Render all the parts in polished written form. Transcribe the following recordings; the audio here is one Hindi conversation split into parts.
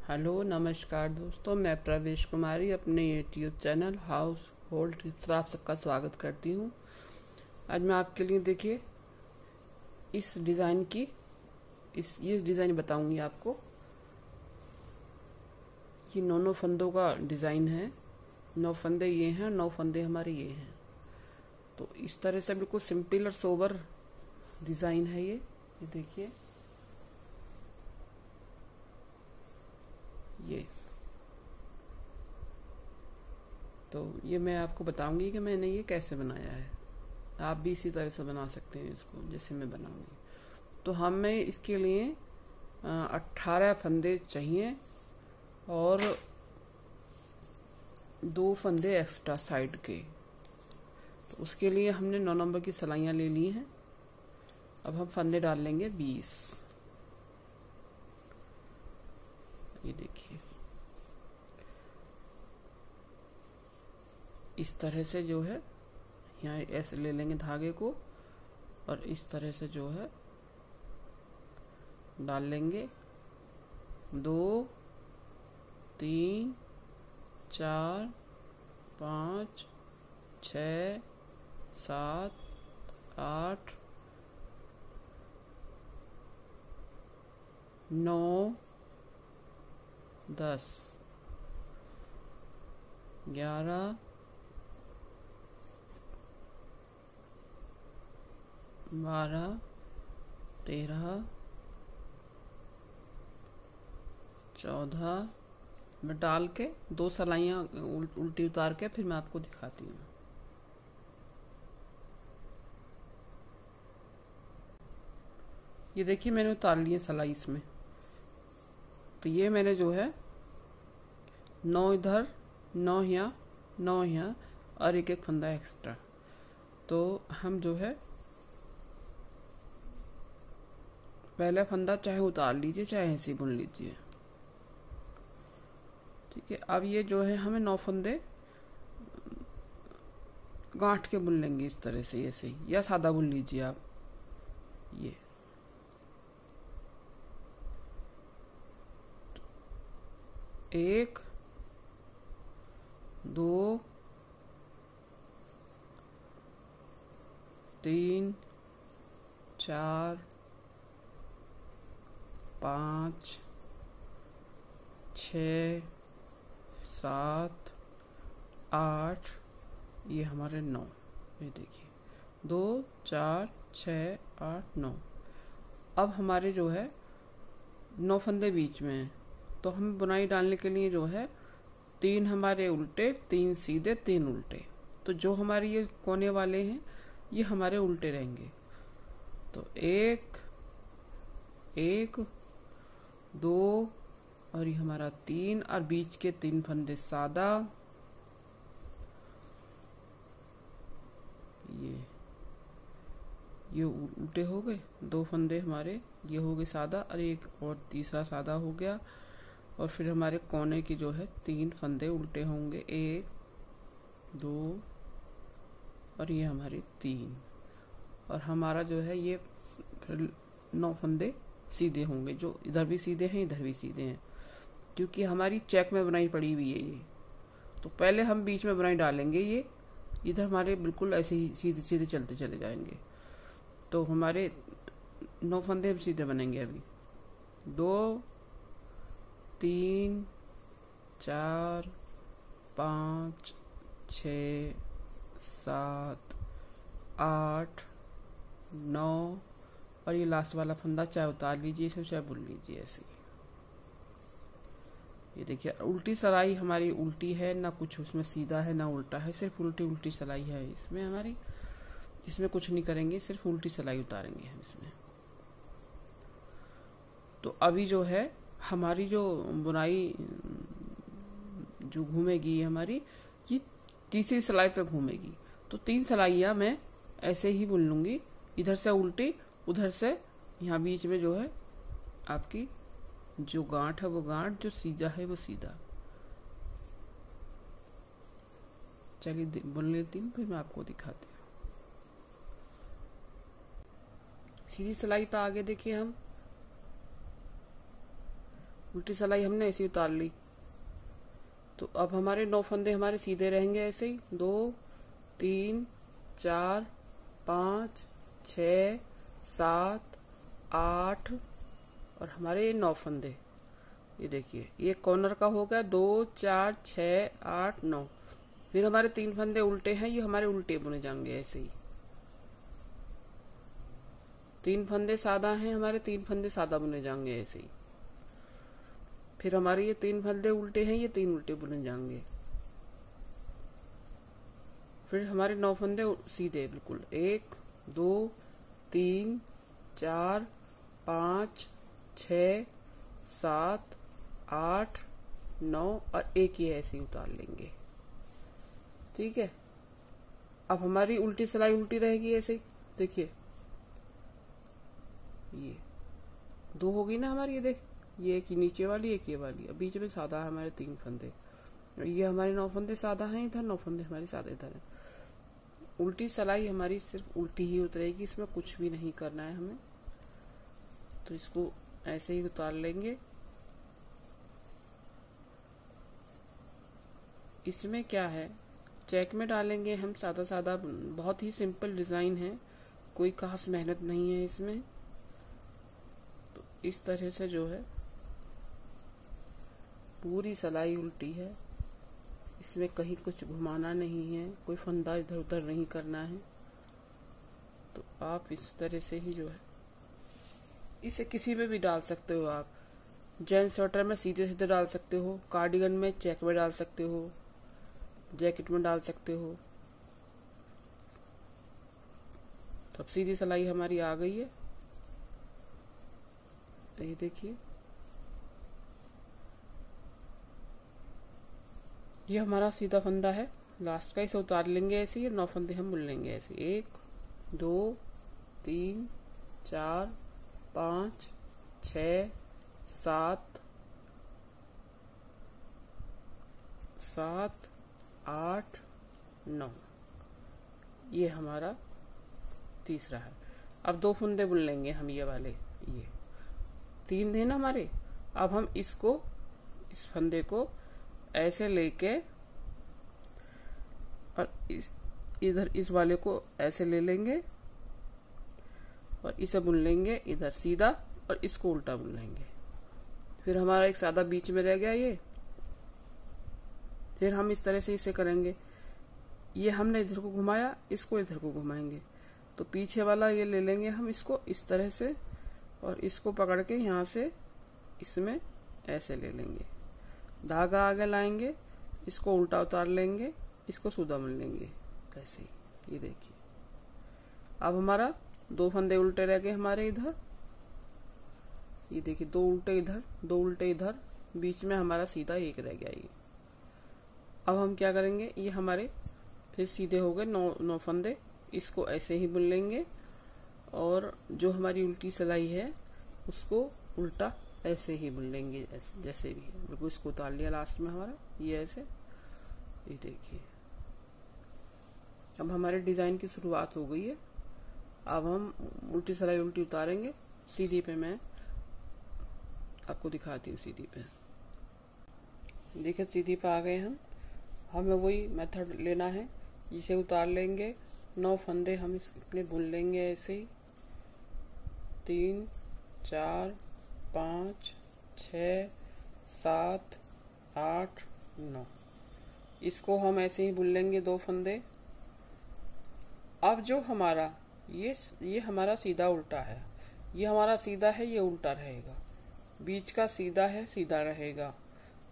हेलो नमस्कार दोस्तों, मैं प्रवेश कुमारी अपने YouTube channel house hold tips पर आप सबका स्वागत करती हूँ। आज मैं आपके लिए देखिए इस डिज़ाइन की ये डिज़ाइन बताऊंगी आपको। ये 9 फंदों का डिज़ाइन है। 9 फंदे ये हैं, 9 फंदे हमारे ये हैं। तो इस तरह से बिल्कुल सिंपल और सोबर डिज़ाइन है ये देखिए। ये तो ये मैं आपको बताऊंगी कि मैंने ये कैसे बनाया है। आप भी इसी तरह से बना सकते हैं इसको जैसे मैं बनाऊंगी। तो हमें इसके लिए 18 फंदे चाहिए और 2 फंदे एक्स्ट्रा साइड के। तो उसके लिए हमने 9 नंबर की सिलाइयाँ ले ली हैं। अब हम फंदे डाल लेंगे 20। ये देखिए इस तरह से जो है यहाँ ऐसे ले लेंगे धागे को और इस तरह से जो है डाल लेंगे। 2 3 4 5 6 7 8 9 10 11 12 13 14 में डाल के 2 सिलाइयाँ उल्टी उतार के फिर मैं आपको दिखाती हूँ। ये देखिए मैंने उतार ली है सिलाई इसमें। तो ये मैंने जो है 9 इधर, 9 यहाँ, 9 यहाँ और एक फंदा एक्स्ट्रा। तो हम जो है पहला फंदा चाहे उतार लीजिए चाहे ऐसे बुन लीजिए, ठीक है। अब ये जो है हमें 9 फंदे गांठ के बुन लेंगे इस तरह से, ऐसे ही या सादा बुन लीजिए आप। ये 1 2 3 4 5 6 7 8 ये हमारे 9। ये देखिए 2 4 6 8 9। अब हमारे जो है 9 फंदे बीच में हैं। तो हम बुनाई डालने के लिए जो है 3 हमारे उल्टे, 3 सीधे, 3 उल्टे। तो जो हमारे ये कोने वाले हैं ये हमारे उल्टे रहेंगे। तो 1 1 2 और ये हमारा 3 और बीच के 3 फंदे सादा। ये उल्टे हो गए, 2 फंदे हमारे ये हो गए सादा और एक और तीसरा सादा हो गया। और फिर हमारे कोने की जो है 3 फंदे उल्टे होंगे, 1 2 और ये हमारे 3। और हमारा जो है ये फिर 9 फंदे सीधे होंगे, जो इधर भी सीधे हैं इधर भी सीधे हैं, क्योंकि हमारी चेक में बुनाई पड़ी हुई है ये। तो पहले हम बीच में बुनाई डालेंगे, ये इधर हमारे बिल्कुल ऐसे ही सीधे सीधे चलते चले जाएंगे। तो हमारे 9 फंदे सीधे बनेंगे। अभी 2 3 4 5 6 7 8 9 और ये लास्ट वाला फंदा चाहे उतार लीजिए इसे चाहे बुन लीजिए ऐसे ही। ये देखिए उल्टी सिलाई हमारी उल्टी है, ना कुछ उसमें सीधा है ना उल्टा है, सिर्फ उल्टी उल्टी सिलाई है इसमें हमारी। इसमें कुछ नहीं करेंगे, सिर्फ उल्टी सिलाई उतारेंगे हम इसमें। तो अभी जो है हमारी जो बुनाई जो घूमेगी हमारी, ये तीसरी सिलाई पे घूमेगी। तो 3 सिलाइयाँ मैं ऐसे ही बुन लूंगी, इधर से उल्टी उधर से। यहाँ बीच में जो है आपकी जो गांठ है वो गांठ, जो सीधा है वो सीधा। चलिए बुन लेती हूँ फिर मैं आपको दिखाती हूँ। सीधी सिलाई पे आगे देखिए हम उल्टी सिलाई हमने ऐसे उतार ली। तो अब हमारे 9 फंदे हमारे सीधे रहेंगे ऐसे ही, 2 3 4 5 6 7 8 और हमारे 9 फंदे। ये देखिए ये कॉर्नर का हो गया 2 4 6 8 9। फिर हमारे 3 फंदे उल्टे हैं, ये हमारे उल्टे बुने जाएंगे ऐसे ही। 3 फंदे सादा हैं हमारे, 3 फंदे सादा बुने जाएंगे ऐसे ही। फिर हमारे ये 3 फंदे उल्टे हैं, ये 3 उल्टे बुने जाएंगे। फिर हमारे 9 फंदे सीधे बिल्कुल, 1 2 3 4 5 6 7 8 9 और एक ही ऐसे ही उतार लेंगे। ठीक है। अब हमारी उल्टी सिलाई उल्टी रहेगी ऐसे ही। देखिए ये 2 होगी ना हमारी, ये देख, ये एक नीचे वाली एक ये वाली। अब बीच में सादा है हमारे 3 फंदे, ये हमारे 9 फंदे सादा हैं इधर, 9 फंदे हमारे सादे इधर है। उल्टी सिलाई हमारी सिर्फ उल्टी ही उतरेगी, इसमें कुछ भी नहीं करना है हमें। तो इसको ऐसे ही उतार लेंगे। इसमें क्या है, चेक में डालेंगे हम सादा सादा, बहुत ही सिंपल डिजाइन है, कोई खास मेहनत नहीं है इसमें। तो इस तरह से जो है पूरी सिलाई उल्टी है, इसमें कहीं कुछ घुमाना नहीं है, कोई फंदा इधर उधर नहीं करना है। तो आप इस तरह से ही जो है इसे किसी में भी डाल सकते हो। आप जेंट्स स्वेटर में सीधे सीधे डाल सकते हो, कार्डिगन में चेक में डाल सकते हो, जैकेट में डाल सकते हो। तो अब सीधी सिलाई हमारी आ गई है, ये देखिए। ये हमारा सीधा फंदा है लास्ट का, इसे उतार लेंगे ऐसे ही। 9 फंदे हम बुन लेंगे ऐसे, 1 2 3 4 5 6 7 7 8 9। ये हमारा तीसरा है। अब 2 फंदे बुन लेंगे हम, ये वाले, ये 3 थे ना हमारे। अब हम इसको, इस फंदे को ऐसे लेके और इधर इस वाले को ऐसे ले लेंगे और इसे बुन लेंगे इधर सीधा और इसको उल्टा बुन लेंगे। फिर हमारा एक सादा बीच में रह गया ये। फिर हम इस तरह से इसे करेंगे, ये हमने इधर को घुमाया, इसको इधर को घुमाएंगे। तो पीछे वाला ये ले लेंगे हम इसको इस तरह से और इसको पकड़ के यहाँ से इसमें ऐसे ले लेंगे, धागा आगे लाएंगे, इसको उल्टा उतार लेंगे, इसको सीधा बुन लेंगे ऐसे ही। ये देखिए अब हमारा 2 फंदे उल्टे रह गए हमारे इधर। ये देखिए 2 उल्टे इधर, 2 उल्टे इधर, बीच में हमारा सीधा एक रह गया ये। अब हम क्या करेंगे, ये हमारे फिर सीधे हो गए 9 फंदे, इसको ऐसे ही बुन लेंगे और जो हमारी उल्टी सिलाई है उसको उल्टा ऐसे ही बुन लेंगे, जैसे भी है बिल्कुल। इसको उतार लिया लास्ट में हमारा ये ऐसे। ये देखिए अब हमारे डिजाइन की शुरुआत हो गई है। अब हम उल्टी सिलाई उल्टी उतारेंगे। सीधी पे मैं आपको दिखाती हूँ, सीधी पे देखिए, सीधी पे आ गए हम। हमें वही मेथड लेना है, इसे उतार लेंगे, 9 फंदे हम इसमें बुन लेंगे ऐसे ही, 3 4 5 6 7 8 9। इसको हम ऐसे ही बुन लेंगे 2 फंदे। अब जो हमारा ये हमारा सीधा उल्टा है, ये हमारा सीधा है, ये उल्टा रहेगा। बीच का सीधा है, सीधा रहेगा।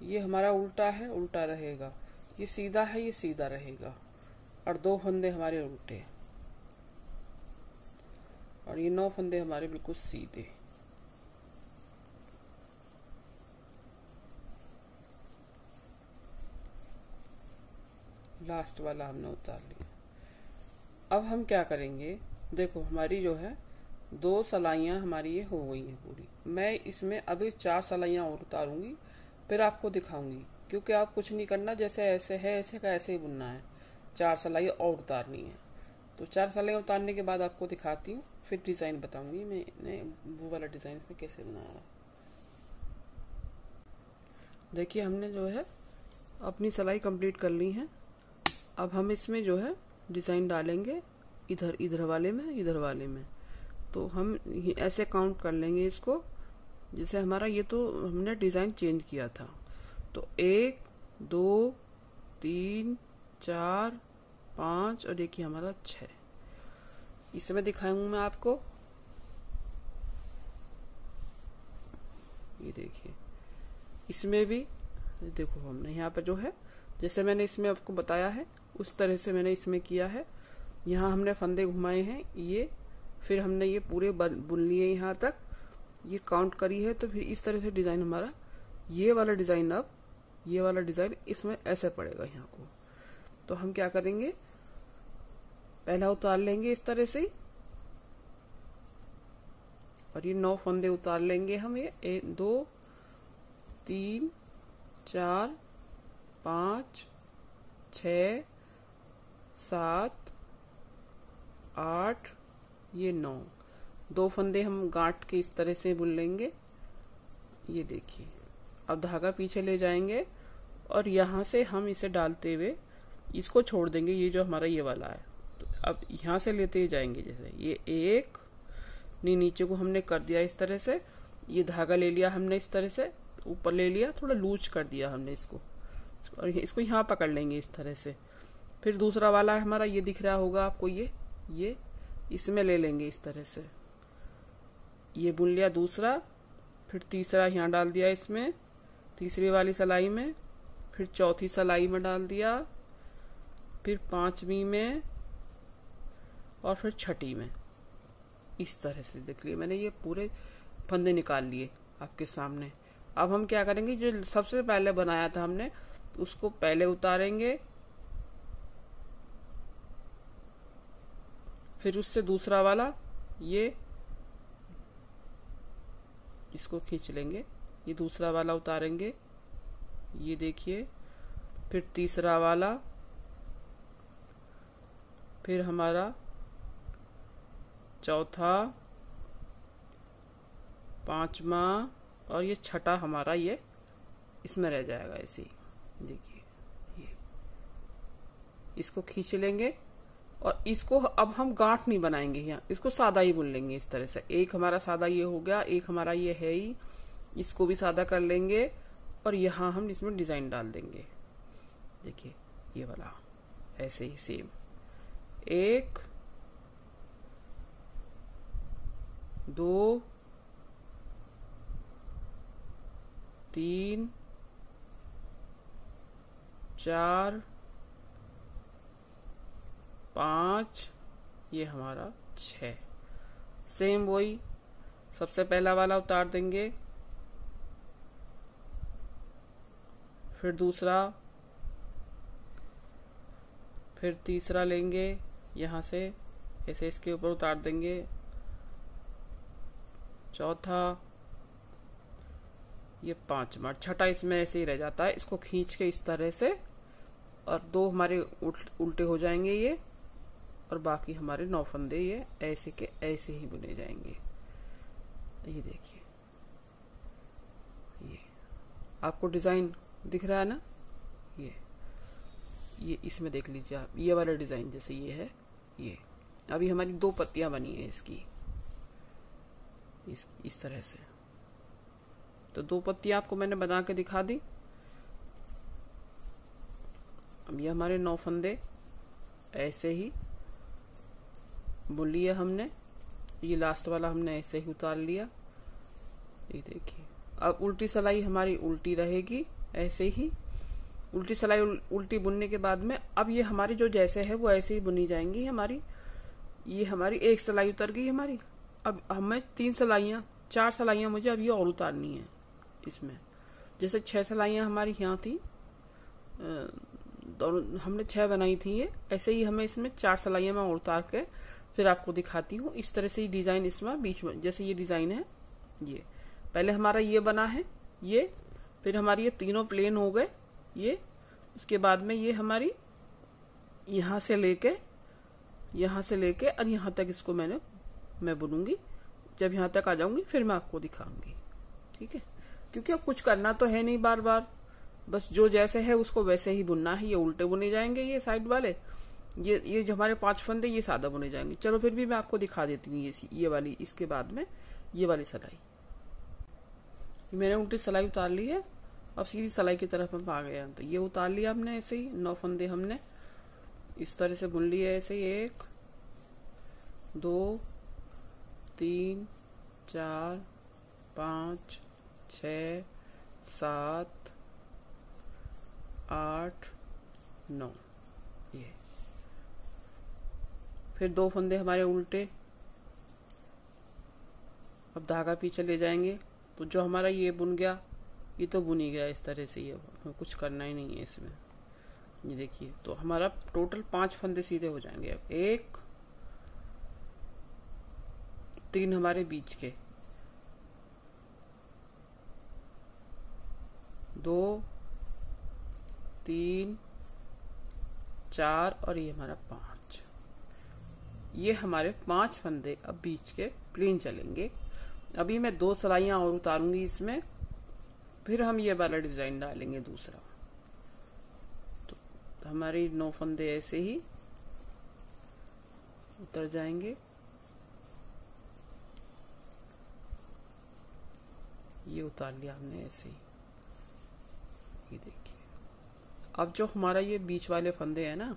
ये हमारा उल्टा है, उल्टा रहेगा। ये सीधा है, ये सीधा रहेगा। और 2 फंदे हमारे उल्टे और ये 9 फंदे हमारे बिल्कुल सीधे। लास्ट वाला हमने उतार लिया। अब हम क्या करेंगे, देखो हमारी जो है 2 सलाइयां हमारी ये हो गई हैं पूरी। मैं इसमें अभी 4 सलाइयां और उतारूंगी, फिर आपको दिखाऊंगी। क्योंकि आप कुछ नहीं करना, जैसे ऐसे है ऐसे का ऐसे ही बुनना है। 4 सलाई और उतारनी है। तो 4 सलाई उतारने के बाद आपको दिखाती हूँ, फिर डिजाइन बताऊंगी मैंने वो वाला डिजाइन में कैसे बनाया है। देखिए हमने जो है अपनी सिलाई कंप्लीट कर ली है। अब हम इसमें जो है डिजाइन डालेंगे, इधर वाले में, इधर वाले में। तो हम ऐसे काउंट कर लेंगे इसको, जैसे हमारा ये तो हमने डिजाइन चेंज किया था। तो 1 2 3 4 5 और देखिए हमारा 6। इसमें दिखाऊंगा मैं आपको, ये देखिए इसमें भी देखो हमने यहाँ पर जो है जैसे मैंने इसमें आपको बताया है उस तरह से मैंने इसमें किया है। यहाँ हमने फंदे घुमाए हैं ये, फिर हमने ये पूरे बुन लिए यहाँ तक, ये काउंट करी है। तो फिर इस तरह से डिजाइन हमारा ये वाला डिजाइन, अब ये वाला डिजाइन इसमें ऐसे पड़ेगा यहाँ को। तो हम क्या करेंगे, पहला उतार लेंगे इस तरह से और ये 9 फंदे उतार लेंगे हम। ये 1 2 3 4 5 6 7 8 ये 9, 2 फंदे हम गांठ के इस तरह से बुन लेंगे। ये देखिए अब धागा पीछे ले जाएंगे और यहाँ से हम इसे डालते हुए इसको छोड़ देंगे, ये जो हमारा ये वाला है। तो अब यहाँ से लेते जाएंगे, जैसे ये 1 नीचे को हमने कर दिया इस तरह से, ये धागा ले लिया हमने इस तरह से, ऊपर ले लिया, थोड़ा लूज कर दिया हमने इसको और इसको यहाँ पकड़ लेंगे इस तरह से। फिर दूसरा वाला हमारा ये दिख रहा होगा आपको, ये इसमें ले लेंगे इस तरह से, ये बुन लिया दूसरा, फिर तीसरा यहाँ डाल दिया इसमें, तीसरी वाली सिलाई में, फिर चौथी सिलाई में डाल दिया, फिर 5वीं में और फिर 6ठी में। इस तरह से देख लिए मैंने ये पूरे फंदे निकाल लिए आपके सामने। अब हम क्या करेंगे, जो सबसे पहले बनाया था हमने उसको पहले उतारेंगे, फिर उससे दूसरा वाला ये इसको खींच लेंगे, ये दूसरा वाला उतारेंगे, ये देखिए, फिर तीसरा वाला, फिर हमारा चौथा, 5वां और ये 6ठा हमारा ये इसमें रह जाएगा ऐसे ही। देखिए ये इसको खींच लेंगे और इसको अब हम गांठ नहीं बनाएंगे, यहाँ इसको सादा ही बुन लेंगे इस तरह से। एक हमारा सादा ये हो गया, एक हमारा ये है ही, इसको भी सादा कर लेंगे और यहाँ हम इसमें डिजाइन डाल देंगे। देखिए ये वाला ऐसे ही सेम, 1 2 3 4 5 ये हमारा 6। सेम वही, सबसे पहला वाला उतार देंगे, फिर दूसरा, फिर तीसरा लेंगे यहाँ से ऐसे इसके ऊपर उतार देंगे, चौथा, ये 5वां, 6ठा इसमें ऐसे ही रह जाता है। इसको खींच के इस तरह से और 2 हमारे उल्टे हो जाएंगे ये, और बाकी हमारे 9 फंदे ये ऐसे के ऐसे ही बुने जाएंगे। ये देखिए ये आपको डिजाइन दिख रहा है ना, ये इसमें देख लीजिए आप, ये वाला डिजाइन जैसे ये है, ये अभी हमारी 2 पत्तियां बनी है इसकी इस तरह से। तो 2 पत्तियां आपको मैंने बना के दिखा दी। अब ये हमारे 9 फंदे ऐसे ही बुन लिए हमने, ये लास्ट वाला हमने ऐसे ही उतार लिया। ये देखिए अब उल्टी सिलाई हमारी उल्टी रहेगी ऐसे ही, उल्टी सिलाई उल्टी बुनने के बाद में अब ये हमारी जो जैसे है वो ऐसे ही बुनी जाएंगी हमारी। ये हमारी 1 सिलाई उतर गई हमारी, अब हमें 3 सिलाइयां 4 सिलाइयां मुझे अब ये और उतारनी है इसमें। जैसे 6 सिलाइयां हमारी यहाँ थी, दोनों हमने 6 बनाई थी, ये ऐसे ही हमें इसमें 4 सिलाइयां मैं और उतार के फिर आपको दिखाती हूँ। इस तरह से ये डिजाइन इसमें बीच में, जैसे ये डिजाइन है, ये पहले हमारा ये बना है, ये फिर हमारी ये तीनों प्लेन हो गए ये, उसके बाद में ये हमारी यहाँ से लेके और यहाँ तक इसको मैं बुनूंगी। जब यहाँ तक आ जाऊंगी फिर मैं आपको दिखाऊंगी, ठीक है। क्योंकि अब कुछ करना तो है नहीं बार बार, बस जो जैसे है उसको वैसे ही बुनना है। ये उल्टे बुने जाएंगे, ये साइड वाले, ये जो हमारे 5 फंदे ये सादा बुने जाएंगे। चलो फिर भी मैं आपको दिखा देती हूँ ये वाली, इसके बाद में ये वाली सिलाई। मैंने उल्टी सिलाई उतार ली है, अब सीधी सिलाई की तरफ हम आ गए हैं। तो ये उतार लिया हमने, ऐसे ही 9 फंदे हमने इस तरह से बुन लिए, ऐसे ही 1 2 3 4 5 6 7 8 9। ये फिर 2 फंदे हमारे उल्टे, अब धागा पीछे ले जाएंगे। तो जो हमारा ये बुन गया, ये तो बुन ही गया इस तरह से, ये हमें कुछ करना ही नहीं है इसमें। ये देखिए, तो हमारा टोटल 5 फंदे सीधे हो जाएंगे। अब 1 3 हमारे बीच के, 2 3 4 और ये हमारा 5। ये हमारे 5 फंदे अब बीच के प्लेन चलेंगे। अभी मैं 2 सिलाइयां और उतारूंगी इसमें, फिर हम ये वाला डिजाइन डालेंगे दूसरा। तो हमारे 9 फंदे ऐसे ही उतर जाएंगे। ये उतार लिया हमने ऐसे ही, ये देखिए। अब जो हमारा ये बीच वाले फंदे हैं ना,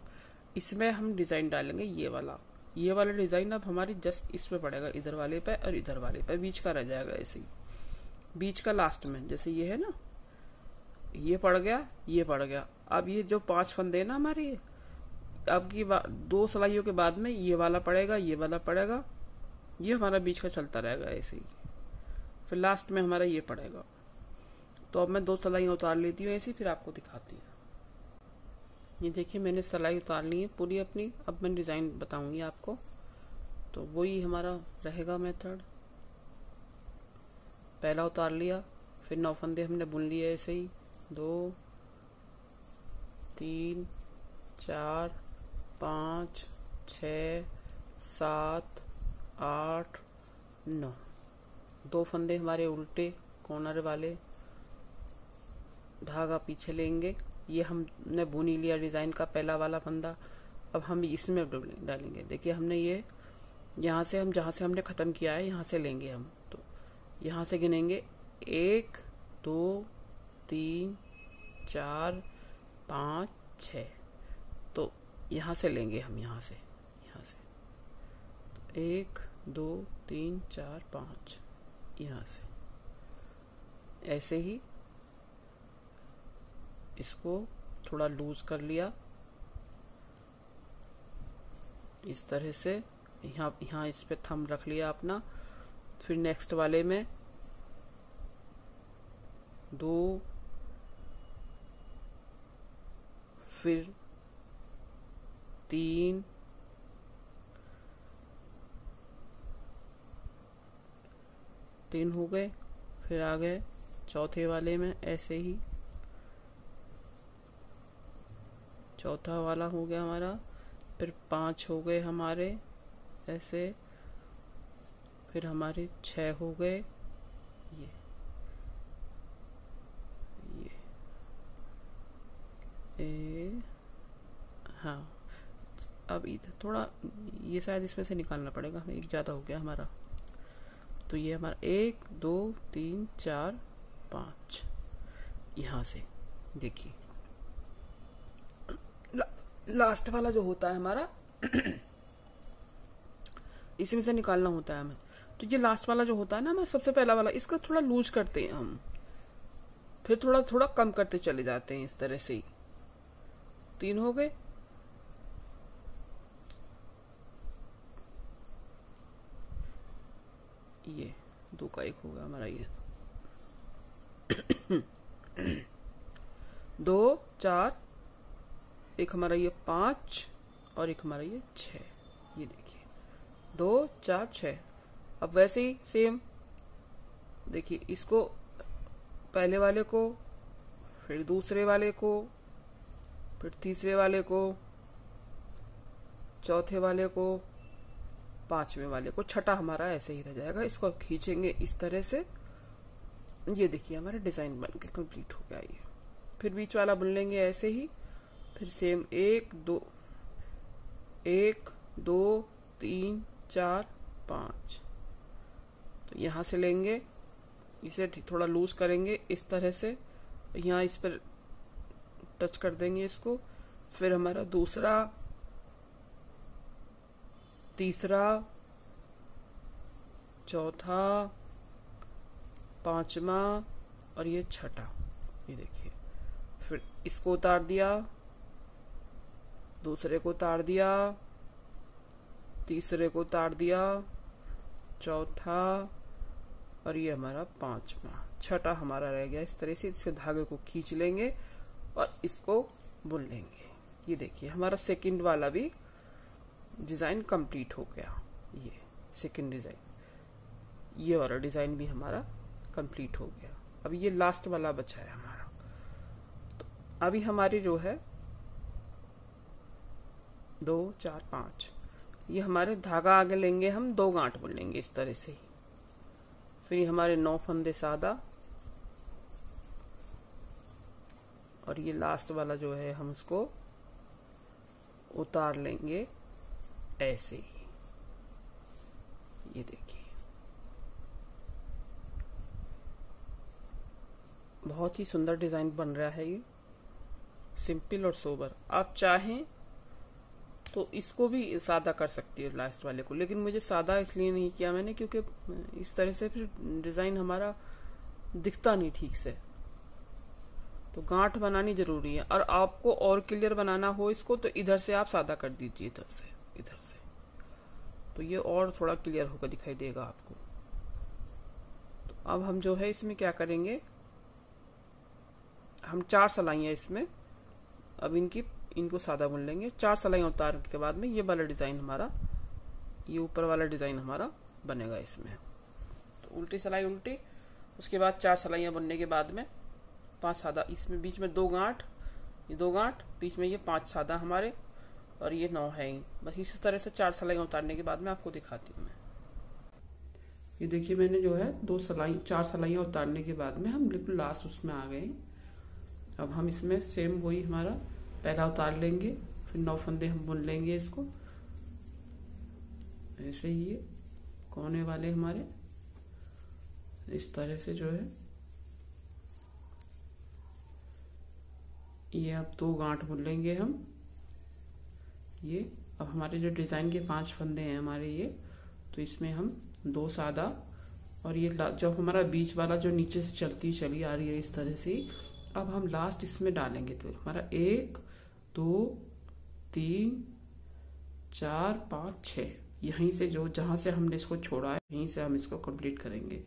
इसमें हम डिजाइन डालेंगे ये वाला डिजाइन। अब हमारी जस्ट इस पे पड़ेगा, इधर वाले पे और इधर वाले पे, बीच का रह जाएगा ऐसे ही, बीच का लास्ट में। जैसे ये है ना, ये पड़ गया, ये पड़ गया। अब ये जो 5 फंदे ना हमारे, अब की 2 सिलाइयों के बाद में ये वाला पड़ेगा, ये वाला पड़ेगा, ये हमारा बीच का चलता रहेगा ऐसे ही, फिर लास्ट में हमारा ये पड़ेगा। तो अब मैं 2 सिलाइयां उतार लेती हूँ ऐसी, फिर आपको दिखाती हूँ। ये देखिए, मैंने सिलाई उतार ली है पूरी अपनी। अब मैं डिजाइन बताऊंगी आपको। तो वही हमारा रहेगा मेथड। पहला उतार लिया, फिर 9 फंदे हमने बुन लिए ऐसे ही, 2 3 4 5 6 7 8 9। 2 फंदे हमारे उल्टे कॉर्नर वाले, धागा पीछे लेंगे। ये हमने बुन ही लिया डिजाइन का पहला वाला फंदा। अब हम इसमें डालेंगे। देखिए, हमने ये यहाँ से, हम जहां से हमने खत्म किया है यहाँ से लेंगे हम। तो यहाँ से गिनेंगे 1 2 3 4 5 6। तो यहाँ से लेंगे हम, यहाँ से तो 1 2 3 4 5, यहाँ से ऐसे ही इसको थोड़ा लूज कर लिया इस तरह से। यहाँ इस पे थंब रख लिया अपना। फिर नेक्स्ट वाले में 2, फिर 3, हो गए। फिर आ गए चौथे वाले में ऐसे ही, चौथा वाला हो गया हमारा। फिर 5 हो गए हमारे ऐसे, फिर हमारे 6 हो गए ये हाँ। अब इधर थोड़ा, ये शायद इसमें से निकालना पड़ेगा हमें, एक ज्यादा हो गया हमारा। तो ये हमारा 1 2 3 4 5, यहाँ से देखिए लास्ट वाला जो होता है हमारा इसमें से निकालना होता है हमें। तो ये लास्ट वाला जो होता है ना हमारा, सबसे पहला वाला, इसका थोड़ा लूज करते हैं हम, फिर थोड़ा थोड़ा कम करते चले जाते हैं इस तरह से ही। 3 हो गए। ये 2 का 1 हो गया हमारा ये 2 4, एक हमारा ये 5 और एक हमारा ये 6। ये देखिए 2 4 6। अब वैसे ही सेम देखिए, इसको पहले वाले को, फिर दूसरे वाले को, फिर तीसरे वाले को, चौथे वाले को, 5वें वाले को, छठा हमारा ऐसे ही रह जाएगा। इसको खींचेंगे इस तरह से। ये देखिए हमारा डिजाइन बन के कंप्लीट हो गया ये। फिर बीच वाला बुन लेंगे ऐसे ही, फिर सेम 1 2 3 4 5। तो यहाँ से लेंगे, इसे थोड़ा लूज करेंगे इस तरह से, यहाँ इस पर टच कर देंगे इसको। फिर हमारा दूसरा, तीसरा, चौथा, पांचवा और ये छठा, ये देखिए। फिर इसको उतार दिया, दूसरे को उतार दिया, तीसरे को उतार दिया, चौथा और ये हमारा पांचवा, छठा हमारा रह गया। इस तरह से इसके धागे को खींच लेंगे और इसको बुन लेंगे। ये देखिए हमारा सेकंड वाला भी डिजाइन कंप्लीट हो गया। ये सेकंड डिजाइन, ये वाला डिजाइन भी हमारा कंप्लीट हो गया। अब ये लास्ट वाला बचा है हमारा। तो अभी हमारी जो है 2 4 5, ये हमारे धागा आगे लेंगे हम, 2 गांठ बुन लेंगे इस तरह से ही। फिर हमारे 9 फंदे सादा, और ये लास्ट वाला जो है हम उसको उतार लेंगे ऐसे ही। ये देखिए बहुत ही सुंदर डिजाइन बन रहा है ये, सिंपल और सोबर। आप चाहें तो इसको भी सादा कर सकती है लास्ट वाले को, लेकिन मुझे सादा इसलिए नहीं किया मैंने क्योंकि इस तरह से फिर डिजाइन हमारा दिखता नहीं ठीक से। तो गांठ बनानी जरूरी है, और आपको और क्लियर बनाना हो इसको तो इधर से आप सादा कर दीजिए, इधर से तो ये और थोड़ा क्लियर होकर दिखाई देगा आपको। तो अब हम जो है इसमें क्या करेंगे, हम 4 सलाइयां इसमें अब इनको सादा बुन लेंगे। 4 सलाइयां उतारने के बाद में ये वाला डिजाइन हमारा, ये ऊपर वाला डिजाइन हमारा बनेगा इसमें। तो उल्टी सलाई उल्टी, उसके बाद 4 सलाइयां बुनने के बाद में 5 सादा, इसमें बीच में 2 गांठ, ये 2 गांठ, बीच में ये 5 सादा हमारे, और ये 9 है ही। बस इसी तरह से 4 सलाइयां उतारने के बाद में आपको दिखाती हूँ मैं। ये देखिए मैंने जो है 4 सलाइयां उतारने के बाद में हम बिल्कुल लास्ट उसमें आ गए। अब हम इसमें सेम वही हमारा पहला उतार लेंगे, फिर 9 फंदे हम बुन लेंगे इसको ऐसे ही। ये कोने वाले हमारे इस तरह से जो है, ये अब 2 गांठ बुन लेंगे हम। ये अब हमारे जो डिजाइन के 5 फंदे हैं हमारे ये, तो इसमें हम 2 सादा, और ये जो हमारा बीच वाला जो नीचे से चली आ रही है इस तरह से, अब हम लास्ट इसमें डालेंगे। तो हमारा 1 2 3 4 5 6, यहीं से जहां से हमने इसको छोड़ा है यहीं से हम इसको कंप्लीट करेंगे।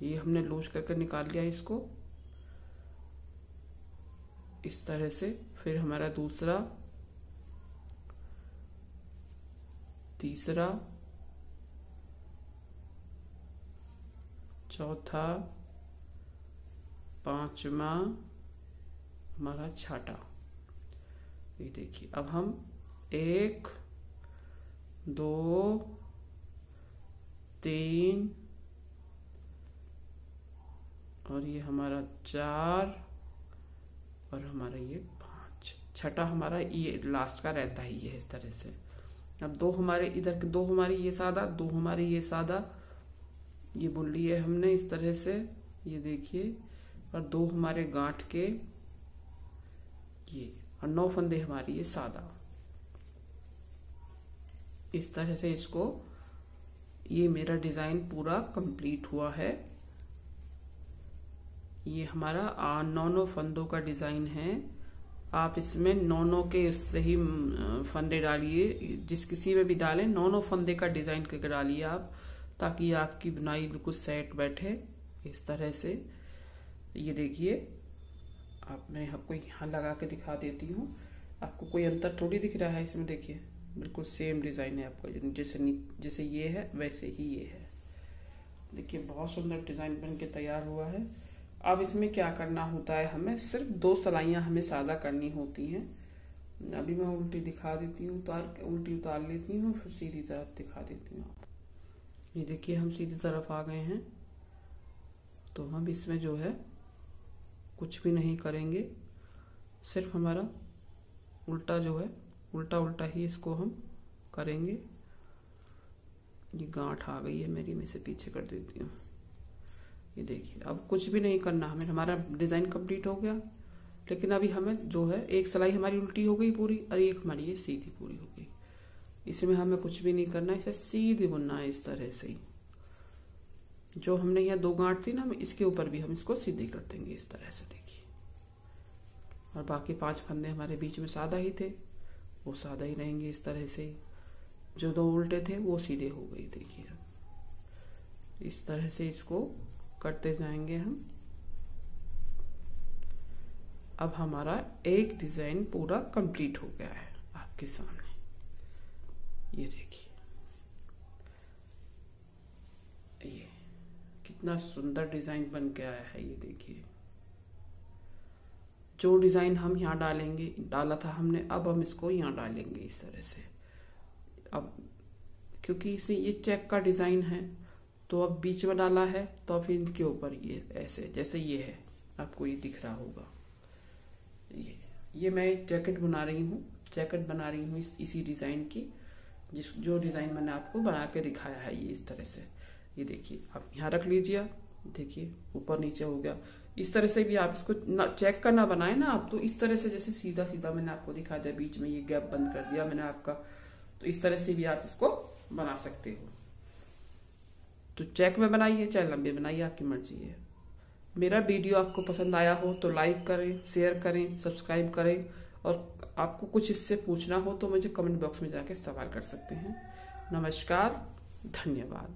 ये हमने लूज करके निकाल लिया इसको इस तरह से। फिर हमारा दूसरा, तीसरा, चौथा, पांचवा, हमारा छठा। ये देखिए अब हम 1 2 3 और ये हमारा 4 और हमारा ये 5, छठा हमारा ये लास्ट का रहता ही है इस तरह से। अब 2 हमारे इधर के, 2 हमारे ये सादा, 2 हमारे ये सादा, ये बुन लिए हमने इस तरह से, ये देखिए। और 2 हमारे गांठ के ये, और 9 फंदे हमारी ये सादा। इस तरह से इसको, ये मेरा डिजाइन पूरा कंप्लीट हुआ है। ये हमारा 9 फंदों का डिजाइन है। आप इसमें 9 के इससे ही फंदे डालिए, जिस किसी में भी डालें 9 फंदे का डिजाइन करके डालिए आप, ताकि आपकी बुनाई बिल्कुल सेट बैठे इस तरह से। ये देखिए मैं आपको यहाँ लगा के दिखा देती हूँ, आपको कोई अंतर थोड़ी दिख रहा है इसमें। देखिए बिल्कुल सेम डिजाइन है आपका, जैसे ये है वैसे ही ये है। देखिए बहुत सुंदर डिजाइन बन के तैयार हुआ है। अब इसमें क्या करना होता है, हमें सिर्फ 2 सलाइयां हमें सादा करनी होती हैं। अभी मैं उल्टी दिखा देती हूँ, उल्टी उतार लेती हूँ, फिर सीधी तरफ दिखा देती हूँ। ये देखिए हम सीधी तरफ आ गए हैं। तो हम इसमें जो है कुछ भी नहीं करेंगे, सिर्फ हमारा उल्टा जो है उल्टा उल्टा ही इसको हम करेंगे। ये गांठ आ गई है मेरी, मैं इसे पीछे कर देती हूँ। ये देखिए, अब कुछ भी नहीं करना हमें, हमारा डिजाइन कंप्लीट हो गया। लेकिन अभी हमें जो है एक सिलाई हमारी उल्टी हो गई पूरी और एक हमारी ये सीधी पूरी हो गई। इसमें हमें कुछ भी नहीं करना, इसे सीधी बुनना है इस तरह से ही। जो हमने यहाँ 2 गांठ थी ना, हम इसके ऊपर भी हम इसको सीधी कर देंगे इस तरह से, देखिए। और बाकी 5 फंदे हमारे बीच में सादा ही थे, वो सादा ही रहेंगे इस तरह से ही। जो 2 उल्टे थे वो सीधे हो गई, देखिए। इस तरह से इसको करते जाएंगे हम। अब हमारा एक डिजाइन पूरा कंप्लीट हो गया है आपके सामने, ये देखिए। ये कितना सुंदर डिजाइन बन के आया है, ये देखिए। जो डिजाइन हम यहाँ डालेंगे, डाला था हमने, अब हम इसको यहाँ डालेंगे इस तरह से। अब क्योंकि इसे ये चेक का डिजाइन है, तो अब बीच में डाला है, तो फिर इनके ऊपर ये ऐसे, जैसे ये है, आपको ये दिख रहा होगा। ये मैं जैकेट बना रही हूँ, जैकेट बना रही हूँ इसी डिजाइन की, जो डिजाइन मैंने आपको बना के दिखाया है, ये इस तरह से। ये देखिए, आप यहाँ रख लीजिए, देखिए ऊपर नीचे हो गया। इस तरह से भी आप इसको चेक का ना बनाए ना आप, तो इस तरह से जैसे सीधा सीधा मैंने आपको दिखा दिया, बीच में ये गैप बंद कर दिया मैंने आपका, तो इस तरह से भी आप इसको बना सकते हो। तो चेक में बनाइए चाहे लंबे बनाइए, आपकी मर्जी है। मेरा वीडियो आपको पसंद आया हो तो लाइक करें, शेयर करें, सब्सक्राइब करें। और आपको कुछ इससे पूछना हो तो मुझे कमेंट बॉक्स में जाके सवाल कर सकते हैं। नमस्कार, धन्यवाद।